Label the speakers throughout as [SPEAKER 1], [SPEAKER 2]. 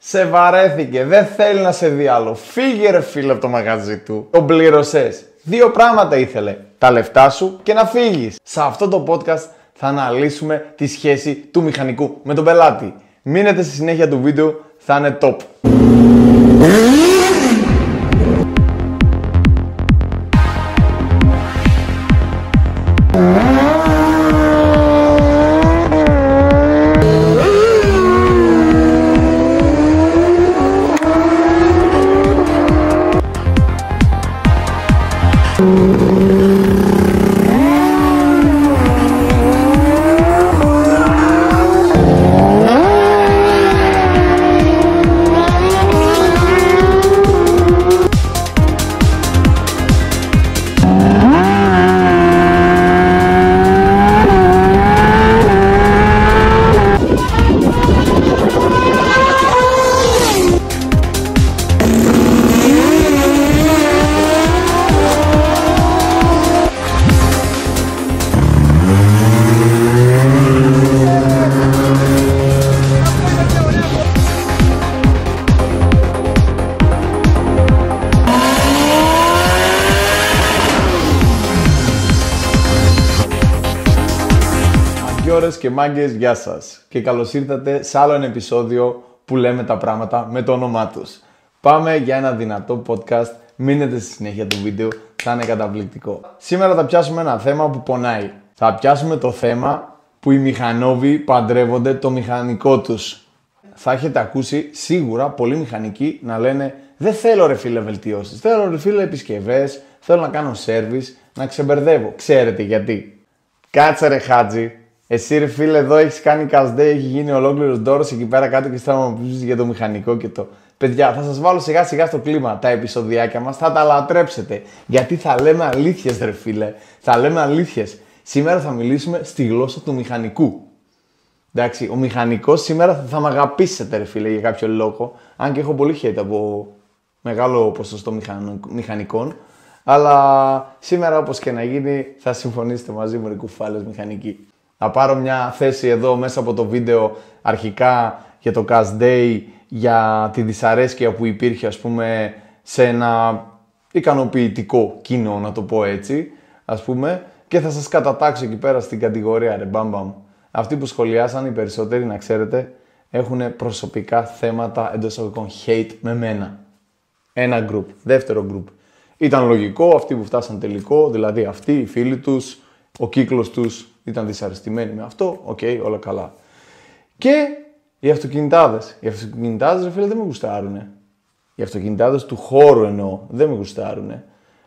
[SPEAKER 1] Σε βαρέθηκε, δεν θέλει να σε δει άλλο. Φύγε ρε φίλε από το μαγαζί του. Τον πλήρωσες. Δύο πράγματα ήθελε. Τα λεφτά σου και να φύγεις. Σε αυτό το podcast θα αναλύσουμε τη σχέση του μηχανικού με τον πελάτη. Μείνετε στη συνέχεια του βίντεο, θα είναι top. Ώρες και μάγκες, γεια σας και καλώς ήρθατε σε άλλο ένα επεισόδιο που λέμε τα πράγματα με το όνομά τους. Πάμε για ένα δυνατό podcast, μείνετε στη συνέχεια του βίντεο, θα είναι καταπληκτικό. Σήμερα θα πιάσουμε ένα θέμα που πονάει. Θα πιάσουμε το θέμα που οι μηχανόβοι παντρεύονται το μηχανικό τους. Θα έχετε ακούσει σίγουρα πολλοί μηχανικοί να λένε δεν θέλω ρε φίλε βελτιώσεις, θέλω ρε φίλε επισκευές, θέλω να κάνω service, να ξεμπερδεύω. Ξέρετε γιατί? Κάτσε ρε Χάτζη. Εσύ ρε φίλε εδώ έχεις κάνει cast day, έχει γίνει ολόκληρος ντόρος εκεί πέρα κάτω και θα μου πεις για το μηχανικό και το... Παιδιά, θα σας βάλω σιγά σιγά στο κλίμα τα επεισοδιάκια μας, θα τα λατρέψετε. Γιατί θα λέμε αλήθειες ρε φίλε, θα λέμε αλήθειες. Σήμερα θα μιλήσουμε στη γλώσσα του μηχανικού. Εντάξει, ο μηχανικός σήμερα θα με αγαπήσετε ρε φίλε για κάποιο λόγο. Αν και έχω πολύ hate από μεγάλο ποσοστό μηχανικών. Αλλά σήμερα όπως και να γίνει θα συμφωνήσετε μαζί μου ρε κουφάλες μηχανικοί. Θα πάρω μια θέση εδώ μέσα από το βίντεο αρχικά για το cast day, για τη δυσαρέσκεια που υπήρχε ας πούμε σε ένα ικανοποιητικό κοινό, να το πω έτσι, ας πούμε, και θα σας κατατάξω εκεί πέρα στην κατηγορία ρε μπαμπαμ. Αυτοί που σχολιάσαν οι περισσότεροι, να ξέρετε, έχουν προσωπικά θέματα εντός εισαγωγικών hate με μένα. Ένα group. Δεύτερο group. Ήταν λογικό, αυτοί που φτάσαν τελικό, δηλαδή αυτοί, οι φίλοι τους, ο κύκλος τους ήταν δυσαρεστημένοι με αυτό, οκ, όλα καλά. Και οι αυτοκινητάδες. Οι αυτοκινητάδες, ρε φίλε, δεν με γουστάρουνε. Οι αυτοκινητάδες του χώρου εννοώ, δεν με γουστάρουνε.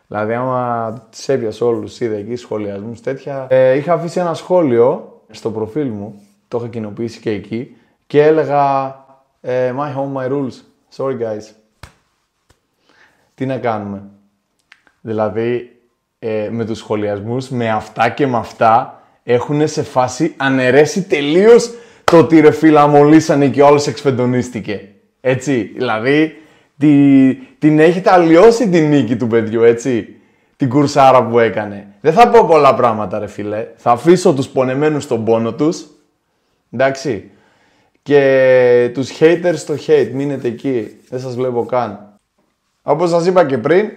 [SPEAKER 1] Δηλαδή, άμα τις έπιασε όλους, είδα εκεί σχολιασμούς τέτοια. Είχα αφήσει ένα σχόλιο στο προφίλ μου, το είχα κοινοποιήσει και εκεί, και έλεγα my home, my rules. Sorry guys. Τι να κάνουμε? Δηλαδή, με τους σχολιασμούς, με αυτά και με αυτά, έχουν σε φάση αναιρέσει τελείως το ότι ρε φίλα μολύσανε και όλος εξφεντονίστηκε. Έτσι, δηλαδή, την έχετε αλλοιώσει την νίκη του παιδιού, έτσι, την κουρσάρα που έκανε. Δεν θα πω πολλά πράγματα ρε φίλε, θα αφήσω τους πονεμένους στον πόνο τους, εντάξει, και τους haters στο hate, μείνετε εκεί, δεν σας βλέπω καν. Όπως σας είπα και πριν,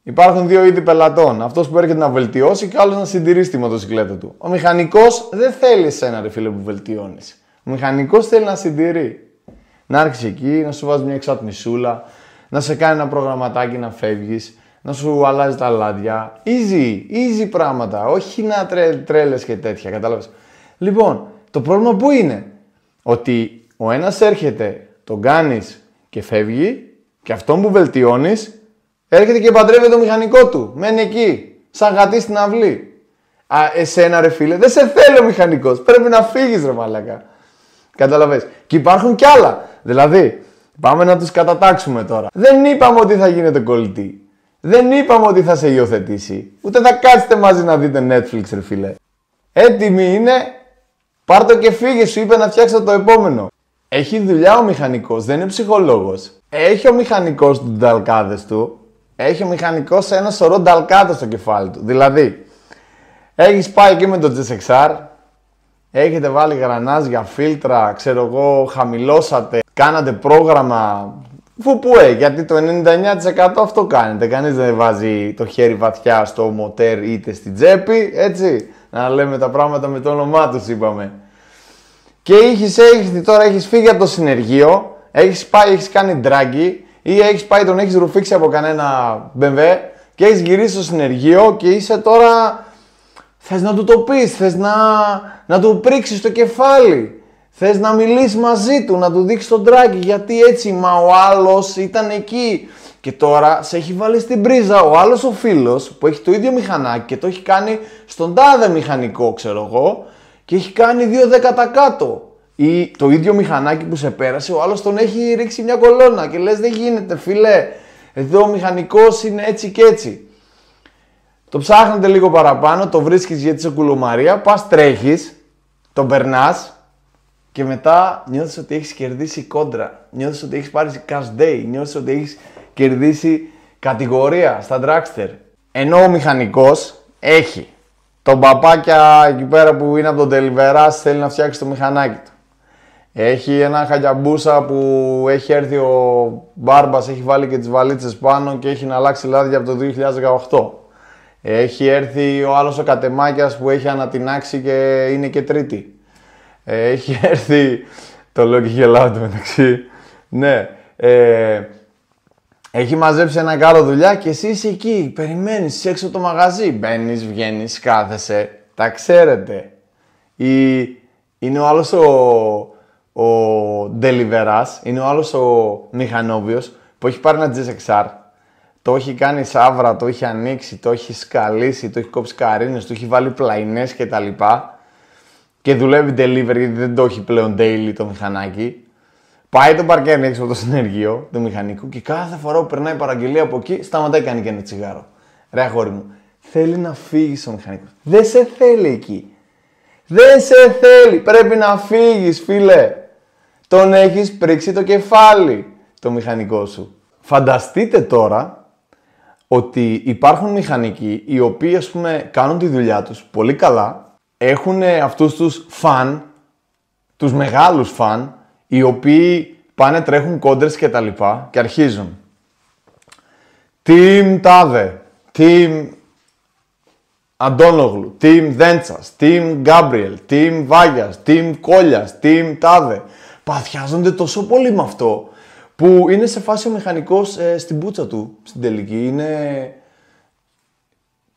[SPEAKER 1] υπάρχουν δύο είδη πελατών. Αυτός που έρχεται να βελτιώσει και άλλος να συντηρήσει τη μοτοσυκλέτα του. Ο μηχανικός δεν θέλει εσένα ρε φίλε που βελτιώνεις. Ο μηχανικός θέλει να συντηρεί. Να έρχεσαι εκεί, να σου βάζει μια εξατμισούλα, να σε κάνει ένα προγραμματάκι να φεύγεις, να σου αλλάζει τα λάδια. Easy πράγματα. Όχι να τρέλες και τέτοια, κατάλαβες. Λοιπόν, το πρόβλημα που είναι? Ότι ο ένας έρχεται, τον κάνεις και φεύγει, και αυτόν που βελτιώνεις έρχεται και παντρεύει το μηχανικό του. Μένει εκεί, σαν γατί στην αυλή. Εσένα ρε φίλε, δεν σε θέλει ο μηχανικός. Πρέπει να φύγεις ρε μαλάκα. Καταλαβες. Και υπάρχουν κι άλλα. Δηλαδή, πάμε να τους κατατάξουμε τώρα. Δεν είπαμε ότι θα γίνετε κολλητοί. Δεν είπαμε ότι θα σε υιοθετήσει. Ούτε θα κάτσετε μαζί να δείτε Netflix ρε φίλε. Έτοιμοι είναι. Πάρ' το και φύγε, σου είπε να φτιάξω το επόμενο. Έχει δουλειά ο μηχανικός, δεν είναι ψυχολόγος. Έχει ο μηχανικός του νταλκάδες του. Έχει ο μηχανικός ένα σωρό νταλκάδες στο κεφάλι του. Δηλαδή, έχεις πάει εκεί με το GSX-R, έχετε βάλει γρανάζια, φίλτρα, ξέρω εγώ, χαμηλώσατε. κάνατε πρόγραμμα φουπουέ, γιατί το 99% αυτό κάνετε. Κανείς δεν βάζει το χέρι βαθιά στο μοτέρ είτε στην τσέπη, έτσι. Να λέμε τα πράγματα με το όνομά τους, είπαμε. Και τώρα έχεις φύγει από το συνεργείο, έχεις κάνει ντράγκι ή τον έχεις ρουφήξει από κανένα BMW και έχεις γυρίσει στο συνεργείο και είσαι τώρα... Θες να του το πεις, θες να του πρίξεις το κεφάλι. Θες να μιλήσεις μαζί του, να του δείξεις τον ντράγκι, γιατί έτσι, μα ο άλλος ήταν εκεί. Και τώρα σε έχει βάλει στην πρίζα ο άλλος ο φίλος που έχει το ίδιο μηχανάκι και το έχει κάνει στον τάδε μηχανικό, ξέρω εγώ, και έχει κάνει 2 δέκατα κάτω. Ή το ίδιο μηχανάκι που σε πέρασε, ο άλλος τον έχει ρίξει μια κολόνα και λες δεν γίνεται φίλε, εδώ ο μηχανικός είναι έτσι και έτσι. Το ψάχνετε λίγο παραπάνω, το βρίσκεις γιατί είσαι κουλομαρία, πας τρέχεις, τον περνάς και μετά νιώθεις ότι έχεις κερδίσει κόντρα, νιώθεις ότι έχεις πάρει cash day, νιώθεις ότι έχεις κερδίσει κατηγορία στα dragster. Ενώ ο μηχανικός έχει τον παπάκια εκεί πέρα που είναι από τον Deliveras, θέλει να φτιάξει το μηχανάκι του. Έχει ένα χαγιαμπούσα που έχει έρθει ο Μπάρμπας, έχει βάλει και τις βαλίτσες πάνω και έχει να αλλάξει λάδια από το 2018. Έχει έρθει ο άλλος ο Κατεμάκιας που έχει ανατινάξει και είναι και τρίτη. Έχει έρθει, το λέω και γελάω το μεταξύ, ναι. Έχει μαζέψει ένα κάρο δουλειά και εσύ είσαι εκεί, περιμένεις, είσαι έξω το μαγαζί. Μπαίνεις, βγαίνεις, κάθεσαι, τα ξέρετε. Είναι ο άλλος ο Deliveras, είναι ο άλλος ο μηχανόβιος που έχει πάρει ένα GSXR. Το έχει κάνει σαύρα, το έχει ανοίξει, το έχει σκαλίσει, το έχει κόψει καρίνες, το έχει βάλει πλαϊνές κτλ. Και δουλεύει delivery γιατί δεν το έχει πλέον daily το μηχανάκι. Πάει το παρκέρνι έξω από το συνεργείο του μηχανικού και κάθε φορά που περνάει παραγγελία από εκεί, σταματάει κάνει και ένα τσιγάρο. Ρε αγόρι μου, θέλει να φύγεις ο μηχανικός. Δεν σε θέλει εκεί. Δεν σε θέλει. Πρέπει να φύγεις, φίλε. Τον έχεις πρίξει το κεφάλι το μηχανικό σου. Φανταστείτε τώρα ότι υπάρχουν μηχανικοί οι οποίοι, ας πούμε, κάνουν τη δουλειά τους πολύ καλά, έχουν αυτούς τους φαν, τους μεγάλους φαν, οι οποίοι πάνε τρέχουν κόντρες και τα λοιπά και αρχίζουν. Team Τάδε, Team Αντώνογλου, Team Δέντσας, Team Γκάμπριελ, Team Βάγιας, Team Κόλιας, Team Τάδε. Παθιάζονται τόσο πολύ με αυτό που είναι σε φάση ο μηχανικός στην πουτσα του, στην τελική.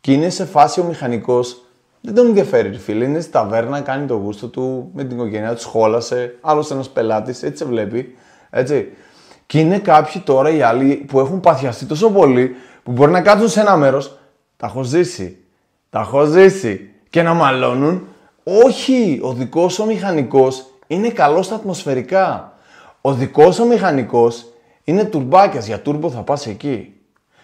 [SPEAKER 1] Και είναι σε φάση ο μηχανικός, δεν τον ενδιαφέρει, φίλε. Είναι στη ταβέρνα, κάνει το γούστο του, με την οικογένειά του, σχόλασε, άλλος ένας πελάτης, έτσι σε βλέπει, έτσι. Και είναι κάποιοι τώρα οι άλλοι που έχουν παθιαστεί τόσο πολύ που μπορεί να κάτσουν σε ένα μέρος, τα έχω ζήσει, και να μαλώνουν. Όχι, ο δικός ο μηχανικός είναι καλός στα ατμοσφαιρικά. Ο δικός ο μηχανικός είναι τουρμπάκιας, για τούρμπο θα πας εκεί.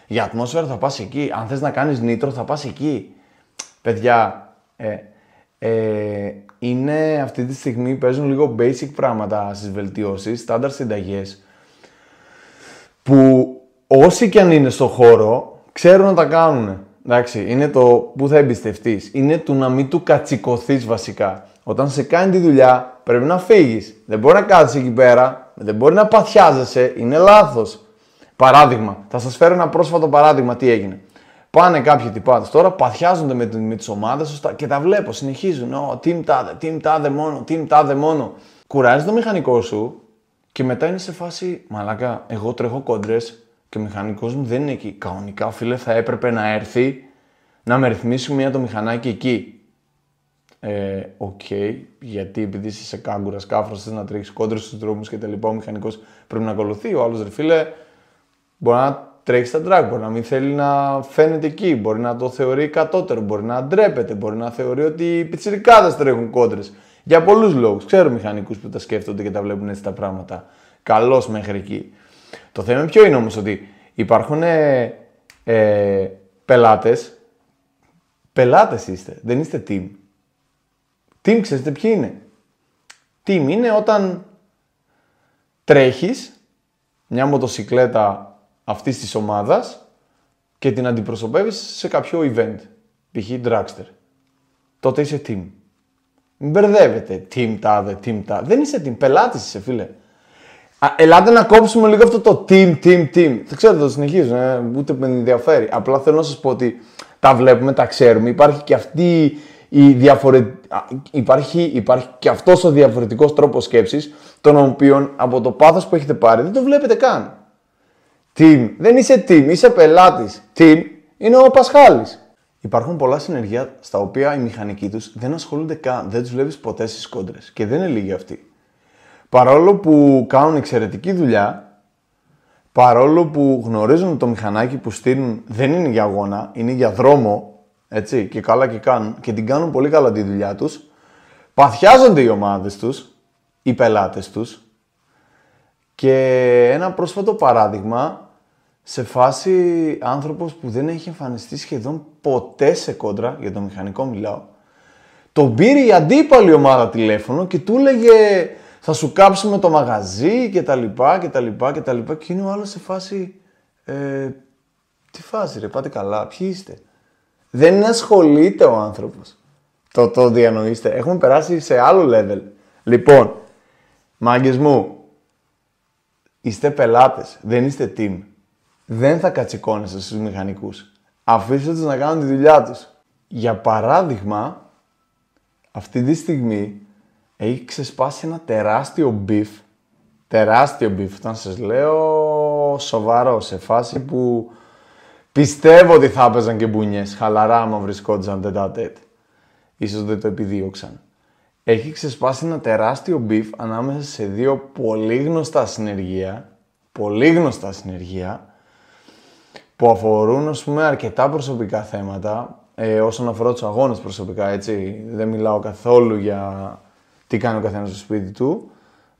[SPEAKER 1] Για ατμόσφαιρα θα πας εκεί. Αν θες να κάνεις νίτρο θα πας εκεί. Παιδιά, είναι αυτή τη στιγμή παίζουν λίγο basic πράγματα στις βελτιώσεις, στάνταρ συνταγές, που όσοι και αν είναι στο χώρο, ξέρουν να τα κάνουν. Εντάξει, είναι το που θα εμπιστευτείς. Είναι του να μην του κατσικωθείς βασικά. Όταν σε κάνει τη δουλειά, πρέπει να φύγεις. Δεν μπορεί να κάτσεις εκεί πέρα, δεν μπορεί να παθιάζεσαι, είναι λάθος. Παράδειγμα, θα σας φέρω ένα πρόσφατο παράδειγμα τι έγινε. Πάνε κάποιοι τυπάδες τώρα, παθιάζονται με τις ομάδες και τα βλέπω, συνεχίζουν. Team τάδε μόνο. Κουράζει το μηχανικό σου και μετά είναι σε φάση, μαλάκα, εγώ τρέχω κόντρες και ο μηχανικός μου δεν είναι εκεί. Κανονικά, φίλε, θα έπρεπε να έρθει να με ρυθμίσει μία το μηχανάκι εκεί. Οκ, γιατί επειδή είσαι σε κάγκουρα, κάφρος, θες να τρέχεις κόντρες στους δρόμους και τα λοιπά, ο μηχανικός πρέπει να ακολουθεί. Ο άλλος, ρε φίλε, μπορεί να τρέχει στα drag, μπορεί να μην θέλει να φαίνεται εκεί, μπορεί να το θεωρεί κατώτερο, μπορεί να ντρέπεται, μπορεί να θεωρεί ότι οι πιτσιρικάδες τρέχουν κόντρες. Για πολλούς λόγους. Ξέρω μηχανικούς που τα σκέφτονται και τα βλέπουν έτσι τα πράγματα. Καλώς μέχρι εκεί. Το θέμα ποιο είναι όμως, ότι υπάρχουν πελάτες. Πελάτες είστε, δεν είστε team. Team ξέρετε ποιοι είναι. Team είναι όταν τρέχεις μια μοτοσικλέτα αυτής της ομάδας και την αντιπροσωπεύεις σε κάποιο event. Π.χ. dragster. Τότε είσαι team. Μην μπερδεύετε. Team τάδε, team τάδε. Δεν είσαι team. Πελάτης είσαι, φίλε. Ελάτε να κόψουμε λίγο αυτό το team. Δεν ξέρω, το συνεχίζω, ούτε με ενδιαφέρει. Απλά θέλω να σας πω ότι τα βλέπουμε, τα ξέρουμε. Υπάρχει και αυτή υπάρχει και αυτός ο διαφορετικός τρόπος σκέψης, τον οποίο από το πάθος που έχετε πάρει δεν το βλέπετε καν. Team. Δεν είσαι team, είσαι πελάτης. Team είναι ο Πασχάλης. Υπάρχουν πολλά συνεργεία στα οποία οι μηχανικοί τους δεν ασχολούνται καν. Δεν τους βλέπεις ποτέ στις κόντρες. Και δεν είναι λίγοι αυτοί. Παρόλο που κάνουν εξαιρετική δουλειά, παρόλο που γνωρίζουν ότι το μηχανάκι που στείλουν δεν είναι για αγώνα, είναι για δρόμο, έτσι, και καλά και κάνουν, και την κάνουν πολύ καλά τη δουλειά τους, παθιάζονται οι ομάδες τους, οι πελάτες τους, και ένα πρόσφατο παράδειγμα, σε φάση άνθρωπος που δεν έχει εμφανιστεί σχεδόν ποτέ σε κόντρα, για το μηχανικό μιλάω, τον πήρε η αντίπαλη ομάδα τηλέφωνο και του έλεγε θα σου κάψουμε το μαγαζί και τα λοιπά και είναι ο άλλος σε φάση τι φάση ρε, πάτε καλά, ποιοι είστε? Δεν ασχολείται ο άνθρωπος. Το διανοείστε. Έχουμε περάσει σε άλλο level. Λοιπόν, μάγκες μου, είστε πελάτες, δεν είστε team. Δεν θα κατσικώνεστε στους μηχανικούς. Αφήστε τους να κάνουν τη δουλειά τους. Για παράδειγμα, αυτή τη στιγμή έχει ξεσπάσει ένα τεράστιο beef. Τεράστιο beef. Όταν σας λέω σοβαρό, σε φάση που πιστεύω ότι θα έπαιζαν και μπουνιές. Χαλαρά άμα βρισκόντουσαν τετά-τέτ. Ίσως δεν το επιδίωξαν. Έχει ξεσπάσει ένα τεράστιο beef ανάμεσα σε δύο πολύ γνωστά συνεργεία που αφορούν, ας πούμε, αρκετά προσωπικά θέματα, όσον αφορά τους αγώνες προσωπικά, έτσι. Δεν μιλάω καθόλου για τι κάνει ο καθένας στο σπίτι του.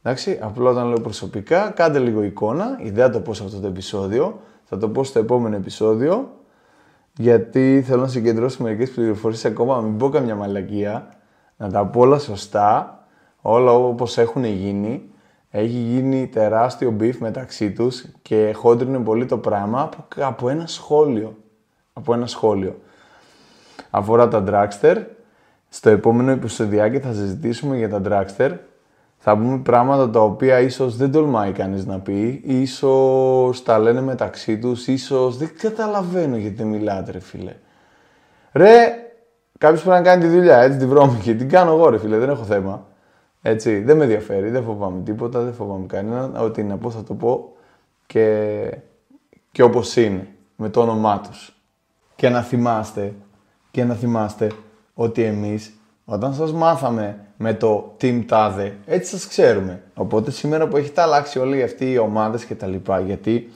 [SPEAKER 1] Εντάξει, απλά όταν λέω προσωπικά, κάντε λίγο εικόνα. Δεν θα το πω σε αυτό το επεισόδιο, θα το πω στο επόμενο επεισόδιο, γιατί θέλω να συγκεντρώσω μερικές πληροφορίες ακόμα, μην πω καμιά μαλακία, να τα πω όλα σωστά, όλα όπως έχουν γίνει. Έχει γίνει τεράστιο beef μεταξύ τους και χόντρινε πολύ το πράγμα από ένα σχόλιο. Αφορά τα dragster. Στο επόμενο επεισοδιάκι θα συζητήσουμε για τα dragster. Θα πούμε πράγματα τα οποία ίσως δεν τολμάει κανείς να πει, ίσως τα λένε μεταξύ τους, ίσως δεν καταλαβαίνω γιατί μιλάτε ρε φίλε. Ρε, κάποιος πρέπει να κάνει τη δουλειά, έτσι τη βρώμικη, την κάνω εγώ ρε φίλε, δεν έχω θέμα. Έτσι, δεν με ενδιαφέρει, δεν φοβάμαι τίποτα, δεν φοβάμαι κανέναν. Ό,τι να πω θα το πω και όπως είναι, με το όνομά τους. Και να θυμάστε ότι εμείς, όταν σας μάθαμε με το Team Tade, έτσι σας ξέρουμε. Οπότε σήμερα που έχετε αλλάξει όλοι αυτοί οι ομάδες και τα λοιπά, γιατί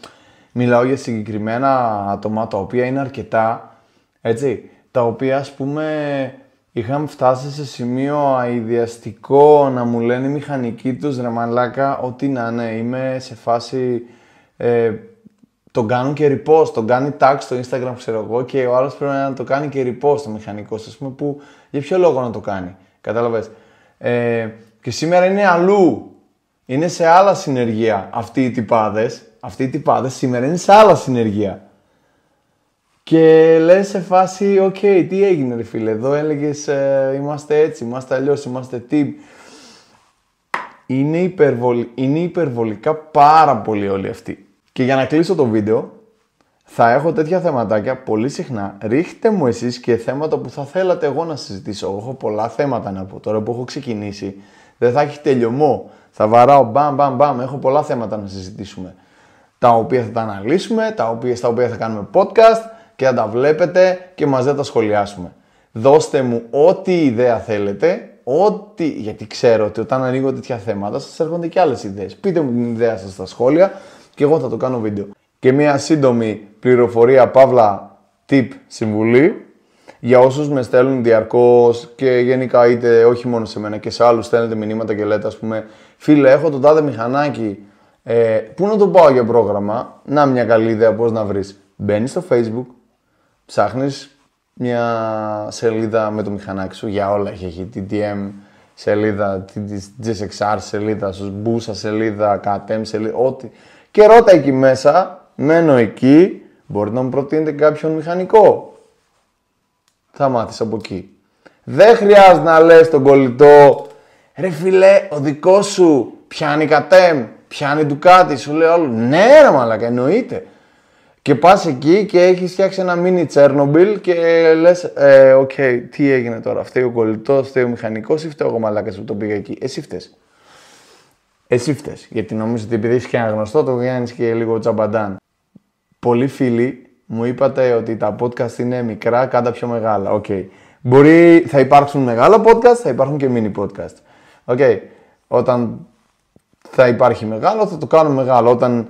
[SPEAKER 1] μιλάω για συγκεκριμένα άτομα τα οποία είναι αρκετά, έτσι, τα οποία ας πούμε είχαν φτάσει σε σημείο αηδιαστικό να μου λένε οι μηχανικοί τους, ρε μαλάκα, ότι να ναι, είμαι σε φάση, τον κάνουν και repost, τον κάνει tag στο Instagram, ξέρω εγώ, και ο άλλος πρέπει να το κάνει και repost ο μηχανικός, ας πούμε, που για ποιο λόγο να το κάνει, κατάλαβες. Και σήμερα είναι αλλού, είναι σε άλλα συνεργεία αυτοί οι τυπάδες σήμερα είναι σε άλλα συνεργεία. Και λες σε φάση, οκ, τι έγινε ρε φίλε, εδώ έλεγες είμαστε έτσι, είμαστε αλλιώς, είμαστε team. Είναι υπερβολικά πάρα πολύ όλοι αυτοί. Και για να κλείσω το βίντεο, θα έχω τέτοια θεματάκια πολύ συχνά. Ρίχτε μου εσείς και θέματα που θα θέλατε εγώ να συζητήσω. Εγώ έχω πολλά θέματα να πω, τώρα που έχω ξεκινήσει. Δεν θα έχει τελειωμό. Θα βαράω μπαμ, έχω πολλά θέματα να συζητήσουμε. Τα οποία θα τα αναλύσουμε, στα οποία θα κάνουμε podcast και θα τα βλέπετε και μαζί θα τα σχολιάσουμε. Δώστε μου ό,τι ιδέα θέλετε, γιατί ξέρω ότι όταν ανοίγω τέτοια θέματα σας έρχονται και άλλες ιδέες. Πείτε μου την ιδέα σας στα σχόλια και εγώ θα το κάνω βίντεο. Και μια σύντομη πληροφορία, παύλα, tip, συμβουλή, για όσους με στέλνουν διαρκώς και γενικά είτε όχι μόνο σε μένα και σε άλλους στέλνετε μηνύματα και λέτε, ας πούμε, φίλε, έχω το τάδε μηχανάκι, πού να το πάω για πρόγραμμα? Να, μια καλή ιδέα πώς να βρεις. Μπαίνεις στο Facebook, ψάχνεις μια σελίδα με το μηχανάκι σου, για όλα έχει TTM σελίδα, GSXR σελίδα, Busa σελίδα, KTM σελίδα, ό,τι. Και ρώτα εκεί μέσα, μένω εκεί, μπορείτε να μου προτείνετε κάποιον μηχανικό. Θα μάθεις από εκεί. Δεν χρειάζεται να λες τον κολλητό, ρε φίλε, ο δικός σου πιάνει KTM, πιάνει Ντουκάτι, σου λέει άλλο. Ναι, ρε μαλάκα, εννοείται. Και πας εκεί και έχεις φτιάξει ένα mini Τσέρνομπιλ και λες, οκ, τι έγινε τώρα, φταίει ο κολλητός, φταίει ο μηχανικός ή φταίω εγώ μαλάκας που τον πήγα εκεί. Εσύ φταίς. Εσύ φταίς. Γιατί νομίζω ότι επειδή έχεις και ένα γνωστό, το βγαίνεις και λίγο τσαμπαντάν. Πολλοί φίλοι μου είπατε ότι τα podcast είναι μικρά, κάντα πιο μεγάλα. Οκ. Μπορεί, θα υπάρξουν μεγάλα podcast, θα υπάρχουν και mini podcast. Οκ. Όταν θα υπάρχει μεγάλο, θα το κάνουμε μεγάλο. Όταν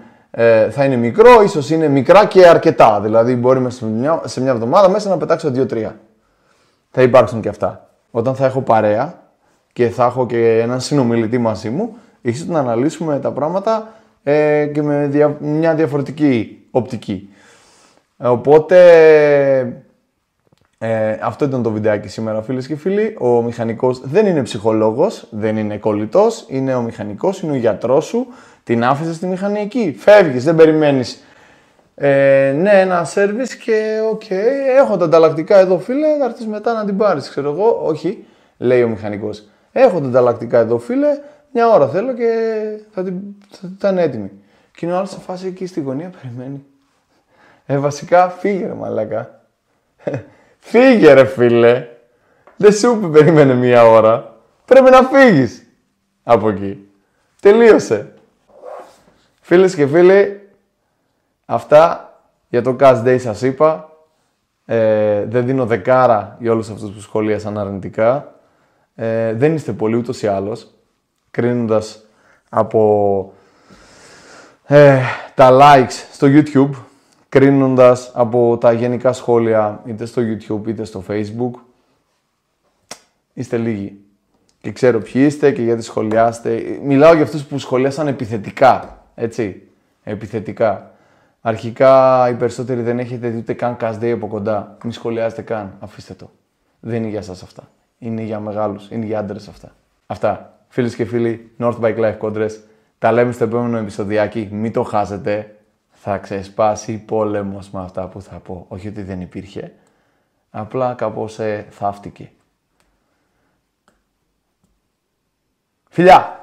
[SPEAKER 1] θα είναι μικρό, ίσως είναι μικρά και αρκετά. Δηλαδή, μπορεί σε μια εβδομάδα μέσα να πετάξω 2-3. Θα υπάρξουν και αυτά. Όταν θα έχω παρέα και θα έχω και έναν συνομιλητή μαζί μου, ίσως να αναλύσουμε τα πράγματα και με μια διαφορετική οπτική. Οπότε, αυτό ήταν το βιντεάκι σήμερα, φίλες και φίλοι. Ο μηχανικός δεν είναι ψυχολόγος, δεν είναι κολλητός, είναι ο μηχανικός, είναι ο γιατρός σου. Την άφησες στη μηχανή εκεί. Φεύγεις, δεν περιμένεις. Ναι, ένα σέρβις και οκ, έχω τα ανταλλακτικά εδώ, φίλε, θα έρθεις μετά να την πάρεις, ξέρω εγώ. Όχι, λέει ο μηχανικός. Έχω τα ανταλλακτικά εδώ, φίλε, μια ώρα θέλω και θα ήταν έτοιμη. Και είναι ο άλλος σε φάση εκεί στη γωνία, περιμένει. Βασικά, φύγε ρε μαλάκα. Φύγε ρε φίλε. Δεν σου είπε περίμενε μια ώρα. Πρέπει να φύγεις από εκεί. Τελείωσε. Φίλες και φίλοι, αυτά για το Cash Day σας είπα. Δεν δίνω δεκάρα για όλους αυτούς που σχολίασαν αρνητικά. Δεν είστε πολλοί ούτως ή άλλως. Κρίνοντας από τα likes στο YouTube, κρίνοντας από τα γενικά σχόλια είτε στο YouTube είτε στο Facebook, είστε λίγοι. Και ξέρω ποιοι είστε και γιατί σχολιάστε. Μιλάω για αυτούς που σχολιάσαν επιθετικά, έτσι, επιθετικά. Αρχικά οι περισσότεροι δεν έχετε δει ούτε καν Cash Day από κοντά. Μην σχολιάζετε καν, αφήστε το. Δεν είναι για σας αυτά. Είναι για μεγάλους, είναι για άντρες αυτά. Αυτά. Φίλες και φίλοι, North Bike Life Kondres. Τα λέμε στο επόμενο επεισοδιάκι. Μην το χάσετε. Θα ξεσπάσει πόλεμος με αυτά που θα πω. Όχι ότι δεν υπήρχε. Απλά κάπως θαύτηκε. Φιλιά!